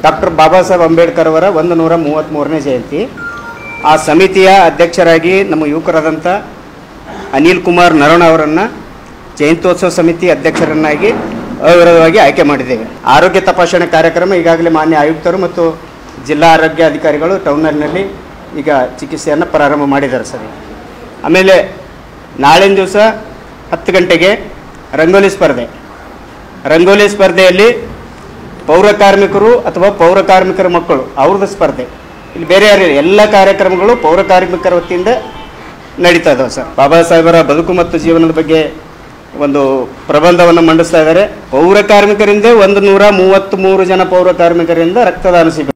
Doctor Baba Saheb Ambedkar ಅವರ 133ನೇ ಜಯಂತಿ. ಆ ಸಮಿತಿಯ ಅಧ್ಯಕ್ಷರಾಗಿ ನಮ್ಮ ಯುವಕರಾದಂಥ ಅನಿಲ್ ಕುಮಾರ್ ನರಣ ಅವರನ್ನು ಜಯಂತ್ಯೋತ್ಸವ ಸಮಿತಿ ಅಧ್ಯಕ್ಷರನ್ನಾಗಿ ಅವಿರೋಧವಾಗಿ ಆಯ್ಕೆ ಮಾಡಿದ್ದೇವೆ. ಆರೋಗ್ಯ ತಪಾಸಣೆ ಕಾರ್ಯಕ್ರಮ ಈಗಾಗಲೇ ಮಾನ್ಯ ಆಯುಕ್ತರು ಮತ್ತು ಜಿಲ್ಲಾ ಆರೋಗ್ಯ ಅಧಿಕಾರಿಗಳು ಟೌನ್ನಲ್ಲಿ ಈಗ ಚಿಕಿತ್ಸೆಯನ್ನು ಪ್ರಾರಂಭ ಮಾಡಿದ್ದಾರೆ ಸರ್. ಆಮೇಲೆ ನಾಳಿನ ದಿವಸ 10 ಗಂಟೆಗೆ ರಂಗೋಲಿ ಸ್ಪರ್ಧೆಯಲ್ಲಿ ಪೌರ ಕಾರ್ಮಿಕರು ಅಥವಾ ಪೌರ ಕಾರ್ಮಿಕರ ಮಕ್ಕಳು ಅವ್ರದ್ದು ಸ್ಪರ್ಧೆ. ಇಲ್ಲಿ ಬೇರೆ ಯಾರು ಎಲ್ಲ ಕಾರ್ಯಕ್ರಮಗಳು ಪೌರ ಕಾರ್ಮಿಕರ ವತಿಯಿಂದ ನಡೀತಾ ಇದ್ದಾವೆ ಸರ್. ಬಾಬಾ ಸಾಹೇಬರ ಬದುಕು ಮತ್ತು ಜೀವನದ ಬಗ್ಗೆ ಒಂದು ಪ್ರಬಂಧವನ್ನು ಮಂಡಿಸ್ತಾ ಇದ್ದಾರೆ. ಪೌರ ಕಾರ್ಮಿಕರಿಂದ 133 ಜನ ಪೌರ ಕಾರ್ಮಿಕರಿಂದ ರಕ್ತದಾನ ಶಿಬಿರ